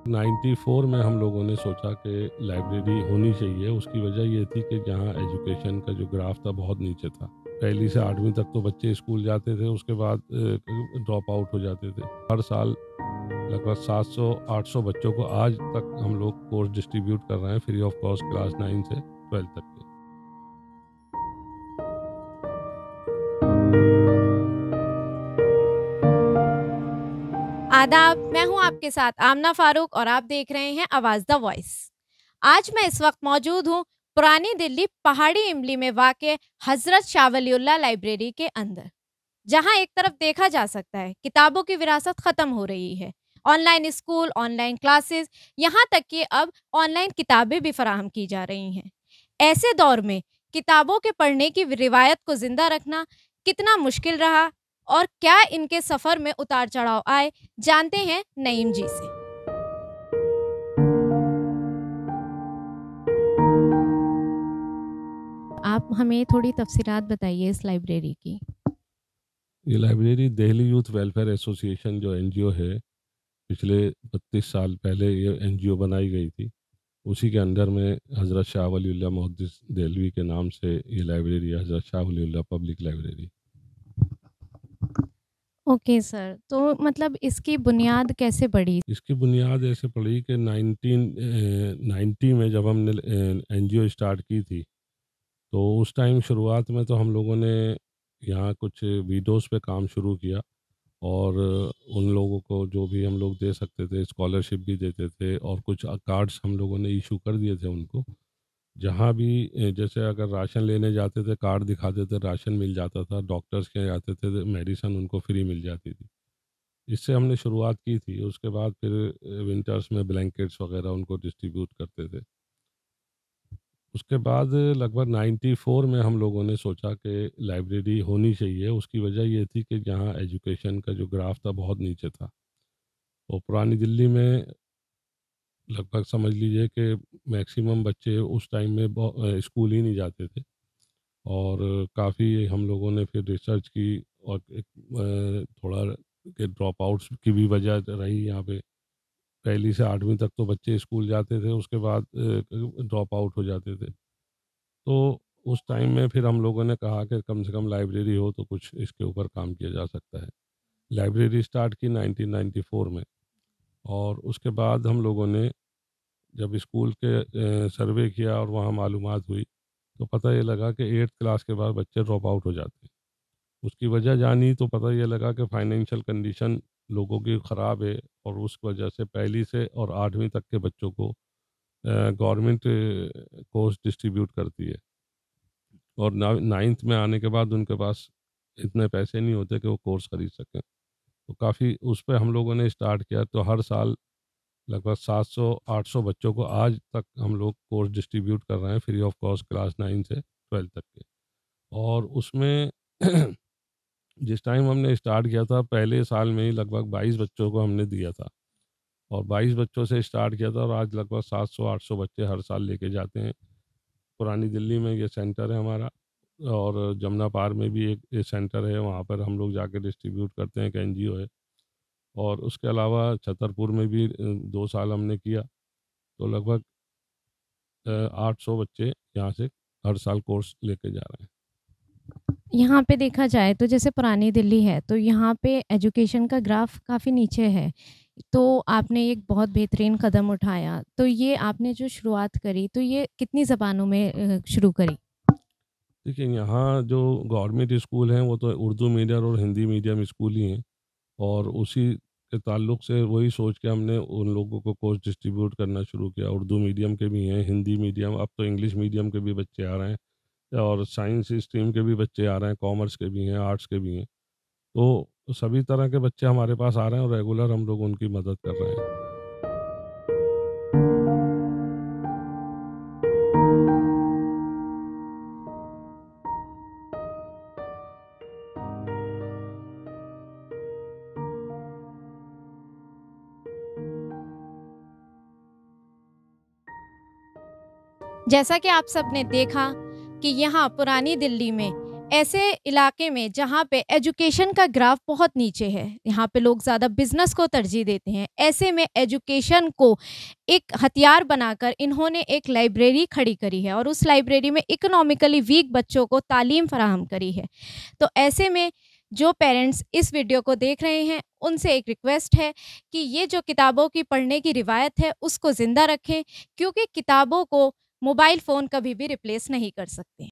94 में हम लोगों ने सोचा कि लाइब्रेरी होनी चाहिए। उसकी वजह ये थी कि जहाँ एजुकेशन का जो ग्राफ था बहुत नीचे था। पहली से 8वीं तक तो बच्चे स्कूल जाते थे, उसके बाद ड्रॉप आउट हो जाते थे। हर साल लगभग 700-800 बच्चों को आज तक हम लोग कोर्स डिस्ट्रीब्यूट कर रहे हैं फ्री ऑफ कॉस्ट क्लास 9 से 12 तक के। आदाब, मैं हूं आपके साथ आमना फारूक और आप देख रहे हैं आवाज द वॉइस। आज मैं इस वक्त मौजूद हूं पुरानी दिल्ली पहाड़ी इमली में वाक़ हजरत शाह वलीउल्लाह लाइब्रेरी के अंदर, जहां एक तरफ देखा जा सकता है किताबों की विरासत खत्म हो रही है। ऑनलाइन स्कूल, ऑनलाइन क्लासेस, यहाँ तक कि अब ऑनलाइन किताबें भी फराहम की जा रही हैं। ऐसे दौर में किताबों के पढ़ने की रिवायत को जिंदा रखना कितना मुश्किल रहा और क्या इनके सफर में उतार चढ़ाव आए, जानते हैं नईम जी से। आप हमें थोड़ी तफसीलात बताइए इस लाइब्रेरी की। ये library Delhi youth welfare association जो एनजीओ है, पिछले 32 साल पहले ये एनजीओ बनाई गई थी। उसी के अंदर में हज़रत शाह वलीउल्लाह मुहद्दिस देहलवी के नाम से ये लाइब्रेरी है, हज़रत Shah Waliullah public library. Okay sir, तो मतलब इसकी बुनियाद कैसे पड़ी? इसकी बुनियाद ऐसे पड़ी कि 1990 में जब हमने एनजीओ स्टार्ट की थी, तो उस टाइम शुरुआत में तो हम लोगों ने यहाँ कुछ वीडियोस पे काम शुरू किया और उन लोगों को जो भी हम लोग दे सकते थे स्कॉलरशिप भी देते थे और कुछ कार्ड्स हम लोगों ने इशू कर दिए थे उनको। जहाँ भी जैसे अगर राशन लेने जाते थे कार्ड दिखाते थे, राशन मिल जाता था, डॉक्टर्स के यहाँ जाते थे मेडिसिन उनको फ्री मिल जाती थी। इससे हमने शुरुआत की थी। उसके बाद फिर विंटर्स में ब्लैंकेट्स वगैरह उनको डिस्ट्रीब्यूट करते थे। उसके बाद लगभग 94 में हम लोगों ने सोचा कि लाइब्रेरी होनी चाहिए। उसकी वजह ये थी कि जहाँ एजुकेशन का जो ग्राफ था बहुत नीचे था। और पुरानी दिल्ली में लगभग समझ लीजिए कि मैक्सिमम बच्चे उस टाइम में स्कूल ही नहीं जाते थे। और काफ़ी हम लोगों ने फिर रिसर्च की और एक थोड़ा के ड्रॉप आउट्स की भी वजह रही यहाँ पे। पहली से 8वीं तक तो बच्चे स्कूल जाते थे, उसके बाद ड्रॉप आउट हो जाते थे। तो उस टाइम में फिर हम लोगों ने कहा कि कम से कम लाइब्रेरी हो तो कुछ इसके ऊपर काम किया जा सकता है। लाइब्रेरी स्टार्ट की 1994 में। और उसके बाद हम लोगों ने जब स्कूल के सर्वे किया और वहाँ मालूमात हुई, तो पता ये लगा कि 8th क्लास के बाद बच्चे ड्रॉप आउट हो जाते हैं। उसकी वजह जानी तो पता ये लगा कि फाइनेंशियल कंडीशन लोगों की ख़राब है और उस वजह से पहली से और 8वीं तक के बच्चों को गवर्नमेंट कोर्स डिस्ट्रीब्यूट करती है। और 9th में आने के बाद उनके पास इतने पैसे नहीं होते कि वो कोर्स ख़रीद सकें। तो काफ़ी उस पे हम लोगों ने स्टार्ट किया। तो हर साल लगभग 700-800 बच्चों को आज तक हम लोग कोर्स डिस्ट्रीब्यूट कर रहे हैं फ्री ऑफ कॉस्ट क्लास 9 से 12 तक के। और उसमें जिस टाइम हमने स्टार्ट किया था पहले साल में ही लगभग 22 बच्चों को हमने दिया था। और 22 बच्चों से स्टार्ट किया था और आज लगभग 700-800 बच्चे हर साल लेके जाते हैं। पुरानी दिल्ली में ये सेंटर है हमारा। और जमुना पार में भी एक ये सेंटर है, वहाँ पर हम लोग जाके डिस्ट्रीब्यूट करते हैं, एक एनजीओ है। और उसके अलावा छतरपुर में भी 2 साल हमने किया। तो लगभग 800 बच्चे यहाँ से हर साल कोर्स लेके जा रहे हैं। यहाँ पे देखा जाए तो जैसे पुरानी दिल्ली है, तो यहाँ पे एजुकेशन का ग्राफ काफ़ी नीचे है। तो आपने एक बहुत बेहतरीन कदम उठाया। तो ये आपने जो शुरुआत करी, तो ये कितनी ज़बानों में शुरू करी? देखिए, यहाँ जो गवर्नमेंट स्कूल हैं वो तो उर्दू मीडियम और हिंदी मीडियम स्कूल ही हैं। और उसी के ताल्लुक से वही सोच के हमने उन लोगों को कोर्स डिस्ट्रीब्यूट करना शुरू किया। उर्दू मीडियम के भी हैं, हिंदी मीडियम, अब तो इंग्लिश मीडियम के भी बच्चे आ रहे हैं और साइंस स्ट्रीम के भी बच्चे आ रहे हैं, कॉमर्स के भी हैं, आर्ट्स के भी हैं। तो सभी तरह के बच्चे हमारे पास आ रहे हैं और रेगुलर हम लोग उनकी मदद कर रहे हैं। जैसा कि आप सबने देखा कि यहाँ पुरानी दिल्ली में ऐसे इलाके में जहाँ पे एजुकेशन का ग्राफ बहुत नीचे है, यहाँ पे लोग ज़्यादा बिज़नेस को तरजीह देते हैं। ऐसे में एजुकेशन को एक हथियार बनाकर इन्होंने एक लाइब्रेरी खड़ी करी है और उस लाइब्रेरी में इकोनॉमिकली वीक बच्चों को तालीम फराहम करी है। तो ऐसे में जो पेरेंट्स इस वीडियो को देख रहे हैं, उनसे एक रिक्वेस्ट है कि ये जो किताबों की पढ़ने की रिवायत है, उसको ज़िंदा रखें, क्योंकि किताबों को मोबाइल फ़ोन कभी भी रिप्लेस नहीं कर सकते।